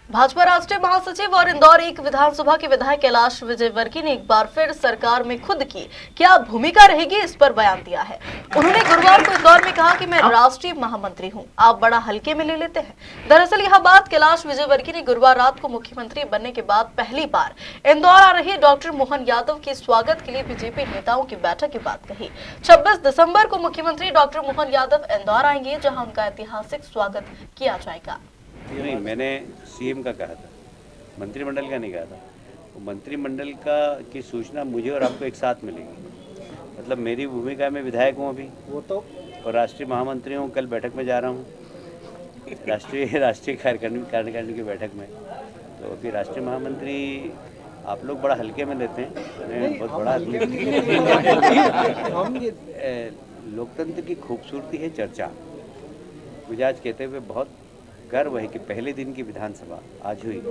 भाजपा राष्ट्रीय महासचिव और इंदौर एक विधानसभा के विधायक कैलाश विजयवर्गीय ने एक बार फिर सरकार में खुद की क्या भूमिका रहेगी इस पर बयान दिया है। उन्होंने गुरुवार को इंदौर में कहा कि मैं राष्ट्रीय महामंत्री हूं, आप बड़ा हल्के में ले लेते हैं। दरअसल यह बात कैलाश विजयवर्गीय ने गुरुवार रात को मुख्यमंत्री बनने के बाद पहली बार इंदौर आ रहे डॉक्टर मोहन यादव के स्वागत के लिए बीजेपी नेताओं की बैठक के बाद कही। 26 दिसंबर को मुख्यमंत्री डॉक्टर मोहन यादव इंदौर आएंगे, जहां उनका ऐतिहासिक स्वागत किया जाएगा। नहीं, मैंने सीएम का कहा था, मंत्रिमंडल का नहीं कहा था। वो मंत्रिमंडल का की सूचना मुझे और आपको एक साथ मिलेगी। मतलब मेरी भूमिका में विधायक हूँ अभी, वो तो, और राष्ट्रीय महामंत्री हूँ। कल बैठक में जा रहा हूँ, राष्ट्रीय कार्यकारिणी की बैठक में। तो अभी राष्ट्रीय महामंत्री आप लोग बड़ा हल्के में लेते हैं, मैं बहुत बड़ा लोकतंत्र की खूबसूरती है चर्चा। मुझे आज कहते हुए बहुत गर्व है कि पहले दिन की विधानसभा आज हुई।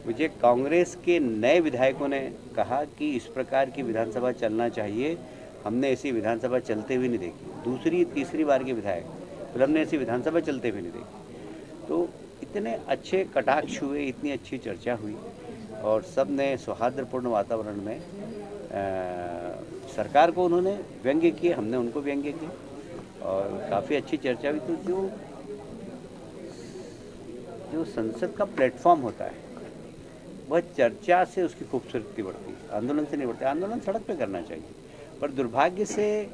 मुझे कांग्रेस के नए विधायकों ने कहा कि इस प्रकार की विधानसभा चलना चाहिए, हमने ऐसी विधानसभा चलते हुए नहीं देखी। दूसरी तीसरी बार के विधायक, फिर हमने ऐसी विधानसभा चलते हुए नहीं देखी। तो इतने अच्छे कटाक्ष हुए, इतनी अच्छी चर्चा हुई और सब ने सौहार्दपूर्ण वातावरण में सरकार को उन्होंने व्यंग्य किए, हमने उनको व्यंग्य किए और काफ़ी अच्छी चर्चा हुई। तो जो संसद का प्लेटफॉर्म होता है वह चर्चा से उसकी खूबसूरती बढ़ती है, आंदोलन से नहीं बढ़ती। आंदोलन सड़क पे करना चाहिए, पर दुर्भाग्य से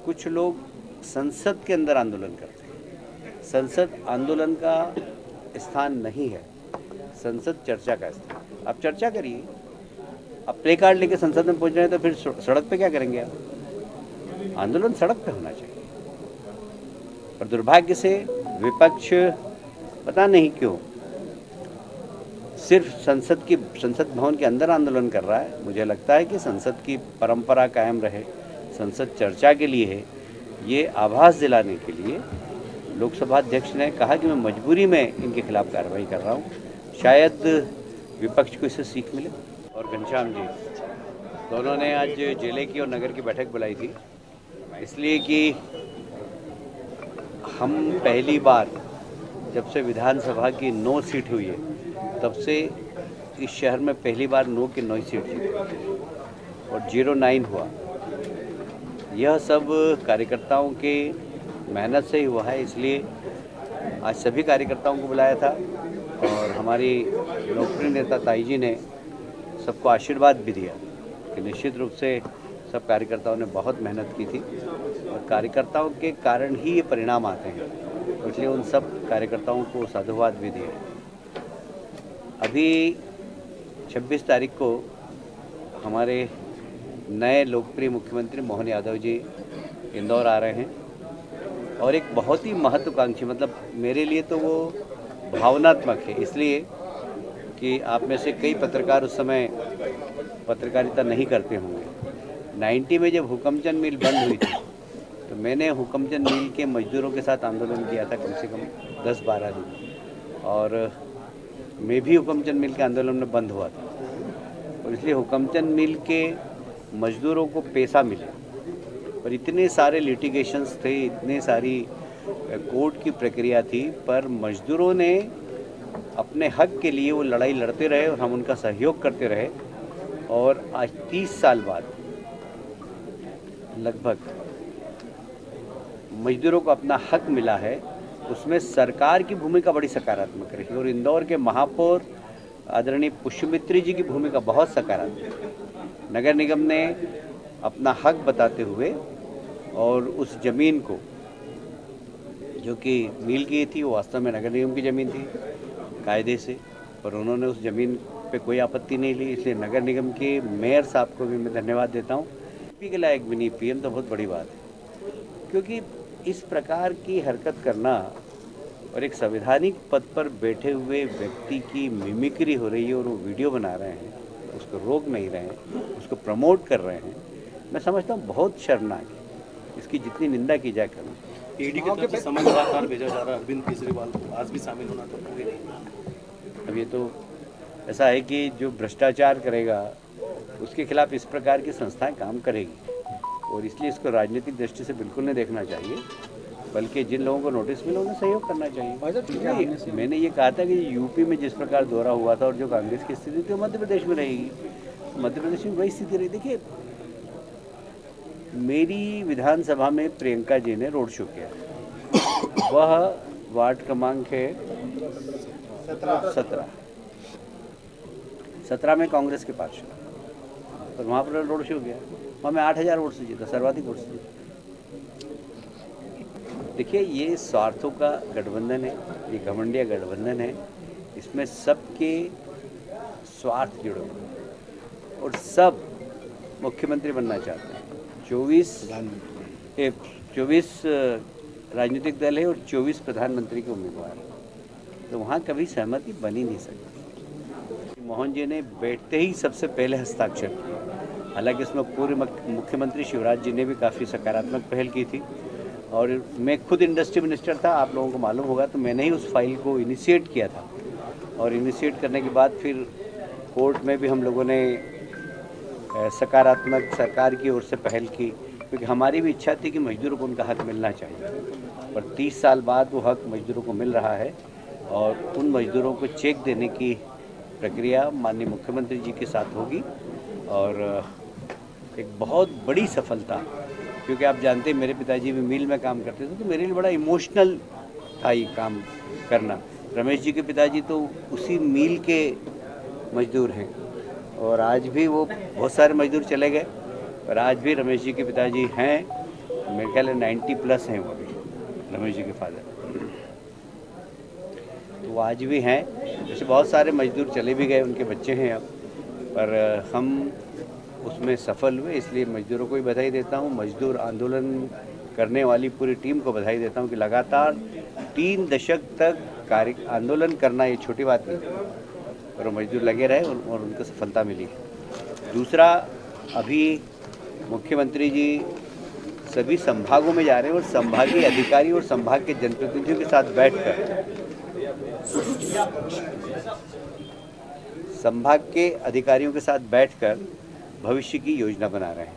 कुछ लोग संसद के अंदर आंदोलन करते हैं। संसद आंदोलन का स्थान नहीं है, संसद चर्चा का स्थान। आप चर्चा करिए, आप प्ले कार्ड लेके संसद में पहुंच रहे हैं तो फिर सड़क पे क्या करेंगे आप? आंदोलन सड़क पे होना चाहिए। पर दुर्भाग्य से विपक्ष पता नहीं क्यों सिर्फ संसद भवन के अंदर आंदोलन कर रहा है। मुझे लगता है कि संसद की परंपरा कायम रहे, संसद चर्चा के लिए है। ये आभास दिलाने के लिए लोकसभा अध्यक्ष ने कहा कि मैं मजबूरी में इनके खिलाफ कार्रवाई कर रहा हूँ। शायद विपक्ष को इससे सीख मिले। और घनश्याम जी दोनों ने आज जिले की और नगर की बैठक बुलाई थी, इसलिए कि हम पहली बार जब से विधानसभा की 9 सीट हुई है तब से इस शहर में पहली बार 9 की 9 सीट जीती और 09 हुआ। यह सब कार्यकर्ताओं के मेहनत से ही हुआ है। इसलिए आज सभी कार्यकर्ताओं को बुलाया था और हमारी लोकप्रिय नेता ताई जी ने सबको आशीर्वाद भी दिया कि निश्चित रूप से सब कार्यकर्ताओं ने बहुत मेहनत की थी और कार्यकर्ताओं के कारण ही ये परिणाम आते हैं। इसलिए उन सब कार्यकर्ताओं को साधुवाद भी दिए। अभी 26 तारीख को हमारे नए लोकप्रिय मुख्यमंत्री मोहन यादव जी इंदौर आ रहे हैं और एक बहुत ही महत्वाकांक्षी, मतलब मेरे लिए तो वो भावनात्मक है, इसलिए कि आप में से कई पत्रकार उस समय पत्रकारिता नहीं करते होंगे। 90 में जब हुकमचंद मिल बंद हुई थी तो मैंने हुकमचंद मिल के मजदूरों के साथ आंदोलन किया था कम से कम 10-12 दिन, और मैं भी हुकमचंद मिल के आंदोलन में बंद हुआ था। और इसलिए हुकमचंद मिल के मजदूरों को पैसा मिले, पर इतने सारे लिटिगेशंस थे, इतने सारी कोर्ट की प्रक्रिया थी, पर मजदूरों ने अपने हक के लिए वो लड़ाई लड़ते रहे और हम उनका सहयोग करते रहे। और आज 30 साल बाद लगभग मजदूरों को अपना हक मिला है, उसमें सरकार की भूमिका बड़ी सकारात्मक रही और इंदौर के महापौर आदरणीय पुष्यमित्री जी की भूमिका बहुत सकारात्मक। नगर निगम ने अपना हक बताते हुए और उस ज़मीन को जो कि मिल की थी वो वास्तव में नगर निगम की ज़मीन थी कायदे से, पर उन्होंने उस ज़मीन पे कोई आपत्ति नहीं ली। इसलिए नगर निगम के मेयर साहब को भी मैं धन्यवाद देता हूँ। पी के लायक भी नहीं, पीएम तो बहुत बड़ी बात है, क्योंकि इस प्रकार की हरकत करना और एक संवैधानिक पद पर बैठे हुए व्यक्ति की मिमिक्री हो रही है और वो वीडियो बना रहे हैं, उसको रोक नहीं रहे हैं, उसको प्रमोट कर रहे हैं, मैं समझता हूँ बहुत शर्मनाक है। इसकी जितनी निंदा की जाए करूँ। ईडी की तरफ से समन लगातार भेजा जा रहा है, अरविंद केजरीवाल को आज भी शामिल होना तो होंगे नहीं। अब ये तो ऐसा है कि जो भ्रष्टाचार करेगा उसके खिलाफ इस प्रकार की संस्थाएं काम करेगी और इसलिए इसको राजनीतिक दृष्टि से बिल्कुल नहीं देखना चाहिए। बल्कि जिन लोगों को नोटिस मिला उन्हें सहयोग करना चाहिए। नहीं, मैंने ये कहा था कि यूपी में जिस प्रकार दौरा हुआ था और जो कांग्रेस की स्थिति थी वो मध्य प्रदेश में रहेगी, मध्य प्रदेश में वही स्थिति रही। देखिए, मेरी विधानसभा में प्रियंका जी ने रोड शो किया, वह वार्ड क्रमांक है 17 में कांग्रेस के पार्षद, और वहाँ पर रोड शो किया, वहाँ मैं 8000 वोट से जीता, सर्वाधिक वोट से जीता। देखिए, ये स्वार्थों का गठबंधन है, ये घमंडिया गठबंधन है, इसमें सबके स्वार्थ जुड़े हुए हैं और सब मुख्यमंत्री बनना चाहते हैं। 24 राजनीतिक दल है और 24 प्रधानमंत्री के उम्मीदवार हैं, तो वहाँ कभी सहमति बन ही नहीं सकती। मोहन जी ने बैठते ही सबसे पहले हस्ताक्षर किए, हालांकि इसमें पूर्व मुख्यमंत्री शिवराज जी ने भी काफ़ी सकारात्मक पहल की थी, और मैं खुद इंडस्ट्री मिनिस्टर था, आप लोगों को मालूम होगा, तो मैंने ही उस फाइल को इनिशिएट किया था, और इनिशिएट करने के बाद फिर कोर्ट में भी हम लोगों ने सकारात्मक सरकार की ओर से पहल की, क्योंकि हमारी भी इच्छा थी कि मजदूरों को उनका हक मिलना चाहिए, पर 30 साल बाद वो हक मजदूरों को मिल रहा है, और उन मजदूरों को चेक देने की प्रक्रिया माननीय मुख्यमंत्री जी के साथ होगी, और एक बहुत बड़ी सफलता, क्योंकि आप जानते हैं मेरे पिताजी भी मिल में काम करते थे, तो मेरे लिए बड़ा इमोशनल था ये काम करना। रमेश जी के पिताजी तो उसी मिल के मजदूर हैं, और आज भी वो बहुत सारे मजदूर चले गए, पर आज भी रमेश जी के पिताजी हैं, मेरे ख्याल 90+ हैं वो भी, रमेश जी के फादर, तो वो आज भी हैं। जैसे बहुत सारे मजदूर चले भी गए, उनके बच्चे हैं अब, पर हम उसमें सफल हुए, इसलिए मजदूरों को भी बधाई देता हूँ, मजदूर आंदोलन करने वाली पूरी टीम को बधाई देता हूँ कि लगातार 3 दशक तक आंदोलन करना ये छोटी बात नहीं, और मजदूर लगे रहे और उनको सफलता मिली। दूसरा, अभी मुख्यमंत्री जी सभी संभागों में जा रहे हैं, और संभागीय अधिकारी और संभाग के जनप्रतिनिधियों के साथ बैठकर संभाग के अधिकारियों के साथ बैठकर भविष्य की योजना बना रहे हैं।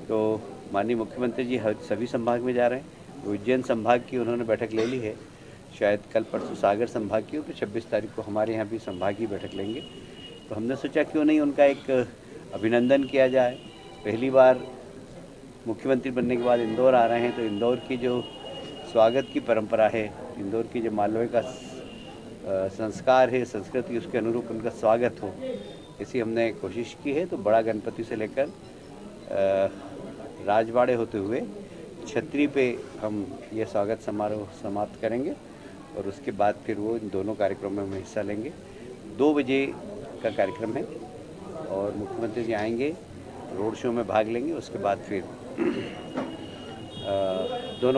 तो माननीय मुख्यमंत्री जी सभी संभाग में जा रहे हैं, उज्जैन संभाग की उन्होंने बैठक ले ली है, शायद कल परसों सागर संभाग की हो, तो 26 तारीख को हमारे यहाँ भी संभागीय बैठक लेंगे। तो हमने सोचा क्यों नहीं उनका एक अभिनंदन किया जाए। पहली बार मुख्यमंत्री बनने के बाद इंदौर आ रहे हैं, तो इंदौर की जो स्वागत की परंपरा है, इंदौर की जो मालवे का संस्कार है, संस्कृति, उसके अनुरूप उनका स्वागत हो, ऐसी हमने कोशिश की है। तो बड़ा गणपति से लेकर राजवाड़े होते हुए छतरी पे हम ये स्वागत समारोह समाप्त करेंगे, और उसके बाद फिर वो इन दोनों कार्यक्रमों में हिस्सा लेंगे। 2 बजे का कार्यक्रम है, और मुख्यमंत्री जी आएंगे, रोड शो में भाग लेंगे, उसके बाद फिर